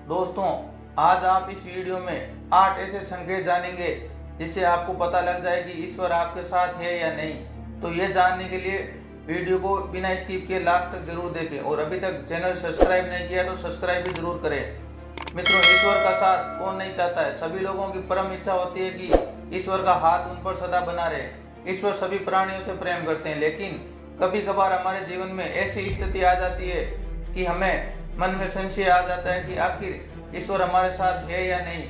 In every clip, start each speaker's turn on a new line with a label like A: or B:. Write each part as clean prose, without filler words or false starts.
A: दोस्तों, आज आप इस वीडियो में 8 ऐसे संकेत जानेंगे जिससे आपको पता लग जाए कि ईश्वर आपके साथ है या नहीं। तो ये जानने के लिए वीडियो को बिना स्किप किए लास्ट तक जरूर देखें और अभी तक चैनल सब्सक्राइब नहीं किया तो सब्सक्राइब भी जरूर करें। मित्रों, ईश्वर का साथ कौन नहीं चाहता है। सभी लोगों की परम इच्छा होती है कि ईश्वर का हाथ उन पर सदा बना रहे। ईश्वर सभी प्राणियों से प्रेम करते हैं, लेकिन कभी कभार हमारे जीवन में ऐसी स्थिति आ जाती है कि हमें मन में संशय आ जाता है कि आखिर ईश्वर हमारे साथ है या नहीं।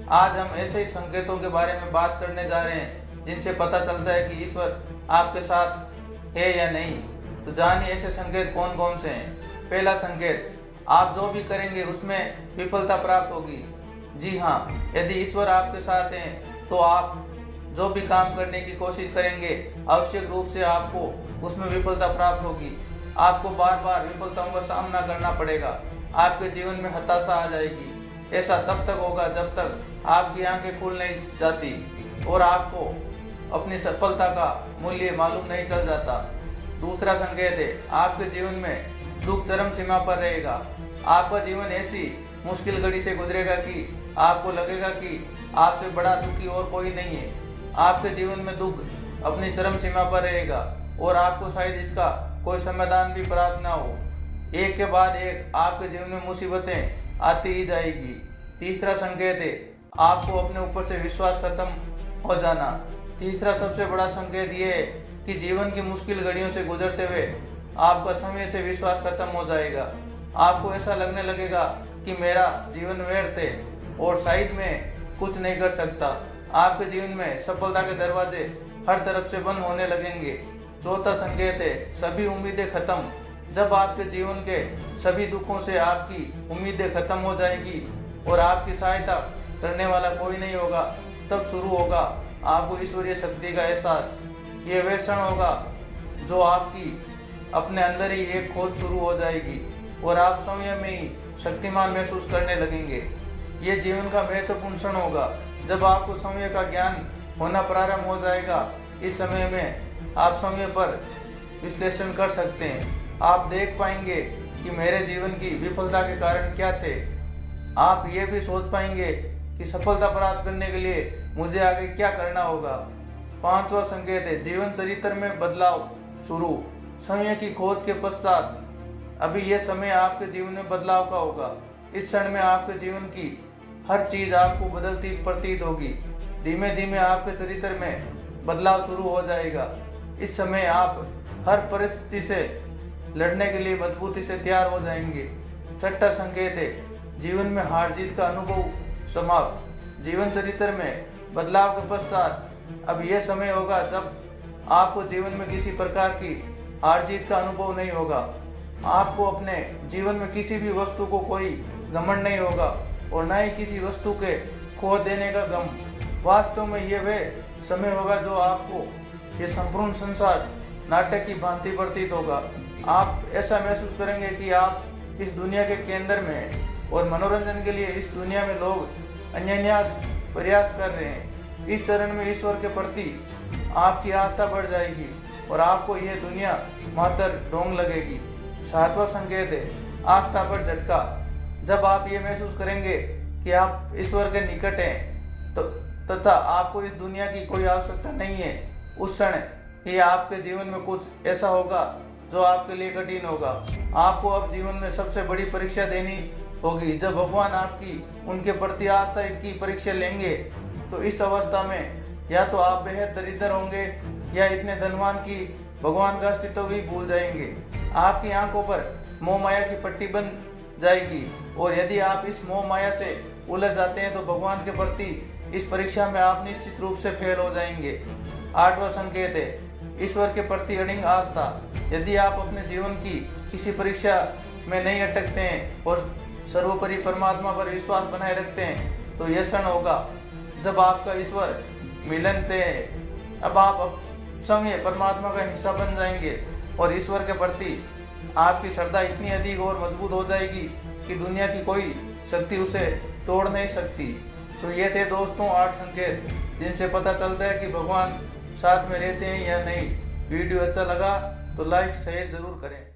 A: आज हम ऐसे ही संकेतों के बारे में बात करने जा रहे हैं जिनसे पता चलता है कि ईश्वर आपके साथ है या नहीं। तो जानिए ऐसे संकेत कौन कौन से हैं। पहला संकेत, आप जो भी करेंगे उसमें विफलता प्राप्त होगी। जी हाँ, यदि ईश्वर आपके साथ हैं तो आप जो भी काम करने की कोशिश करेंगे आवश्यक रूप से आपको उसमें विफलता प्राप्त होगी। आपको बार बार विफलताओं का सामना करना पड़ेगा। आपके जीवन में हताशा आ जाएगी। ऐसा तब तक होगा जब तक आपकी आंखें खुल नहीं जाती और आपको अपनी सफलता का मूल्य मालूम नहीं चल जाता। दूसरा संकेत है, आपके जीवन में दुख चरम सीमा पर रहेगा। आपका जीवन ऐसी मुश्किल घड़ी से गुजरेगा कि आपको लगेगा कि आपसे बड़ा दुखी और कोई नहीं है। आपके जीवन में दुख अपनी चरम सीमा पर रहेगा और आपको शायद इसका कोई समाधान भी प्राप्त ना हो। एक के बाद एक आपके जीवन में मुसीबतें आती ही जाएगी। तीसरा संकेत है, आपको अपने ऊपर से विश्वास खत्म हो जाना। तीसरा सबसे बड़ा संकेत ये है कि जीवन की मुश्किल घड़ियों से गुजरते हुए आपका समय से विश्वास खत्म हो जाएगा। आपको ऐसा लगने लगेगा कि मेरा जीवन व्यर्थ है और शायद मैं कुछ नहीं कर सकता। आपके जीवन में सफलता के दरवाजे हर तरफ से बंद होने लगेंगे। चौथा संकेत है, सभी उम्मीदें खत्म। जब आपके जीवन के सभी दुखों से आपकी उम्मीदें खत्म हो जाएगी और आपकी सहायता करने वाला कोई नहीं होगा, तब शुरू होगा आपको ईश्वरीय शक्ति का एहसास। ये वह क्षण होगा जो आपकी अपने अंदर ही एक खोज शुरू हो जाएगी और आप स्वयं में ही शक्तिमान महसूस करने लगेंगे। ये जीवन का महत्वपूर्ण क्षण होगा जब आपको समय का ज्ञान होना प्रारंभ हो जाएगा। इस समय में आप समय पर विश्लेषण कर सकते हैं। आप देख पाएंगे कि मेरे जीवन की विफलता के कारण क्या थे। आप ये भी सोच पाएंगे कि सफलता प्राप्त करने के लिए मुझे आगे क्या करना होगा। पांचवा संकेत है, जीवन चरित्र में बदलाव शुरू। समय की खोज के पश्चात अभी यह समय आपके जीवन में बदलाव का होगा। इस क्षण में आपके जीवन की हर चीज आपको बदलती प्रतीत होगी। धीमे धीमे आपके चरित्र में बदलाव शुरू हो जाएगा। इस समय आप हर परिस्थिति से लड़ने के लिए मजबूती से तैयार हो जाएंगे। छठा संकेत है, जीवन में हार जीत का अनुभव समाप्त। जीवन चरित्र में बदलाव के पश्चात अब यह समय होगा जब आपको जीवन में किसी प्रकार की हार जीत का अनुभव नहीं होगा। आपको अपने जीवन में किसी भी वस्तु को कोई घमंड नहीं होगा और न ही किसी वस्तु के खो देने का गम। वास्तव में यह वह समय होगा जो आपको ये संपूर्ण संसार नाटक की भांति प्रतीत होगा। आप ऐसा महसूस करेंगे कि आप इस दुनिया के केंद्र में और मनोरंजन के लिए इस दुनिया में लोग अन्यान्यास प्रयास कर रहे हैं। इस चरण में ईश्वर के प्रति आपकी आस्था बढ़ जाएगी और आपको यह दुनिया मातर ढोंग लगेगी। सातवां संकेत है, आस्था पर झटका। जब आप ये महसूस करेंगे कि आप ईश्वर के निकट हैं तो तथा आपको इस दुनिया की कोई आवश्यकता नहीं है, उस क्षण ही आपके जीवन में कुछ ऐसा होगा जो आपके लिए कठिन होगा। आपको अब जीवन में सबसे बड़ी परीक्षा देनी होगी। जब भगवान आपकी उनके प्रति आस्था की परीक्षा लेंगे तो इस अवस्था में या तो आप बेहद दरिद्र होंगे या इतने धनवान कि भगवान का अस्तित्व भी भूल जाएंगे। आपकी आंखों पर मोह माया की पट्टी बन जाएगी और यदि आप इस मोह माया से उलझ जाते हैं तो भगवान के प्रति इस परीक्षा में आप निश्चित रूप से फेल हो जाएंगे। आठवां संकेत है, ईश्वर के प्रति अडिग आस्था। यदि आप अपने जीवन की किसी परीक्षा में नहीं अटकते हैं और सर्वोपरि परमात्मा पर विश्वास बनाए रखते हैं तो यह क्षण होगा जब आपका ईश्वर मिलन तय है। अब आप स्वयं परमात्मा का हिस्सा बन जाएंगे और ईश्वर के प्रति आपकी श्रद्धा इतनी अधिक और मजबूत हो जाएगी कि दुनिया की कोई शक्ति उसे तोड़ नहीं सकती। तो ये थे दोस्तों 8 संकेत जिनसे पता चलता है कि भगवान साथ में रहते हैं या नहीं। वीडियो अच्छा लगा तो लाइक शेयर जरूर करें।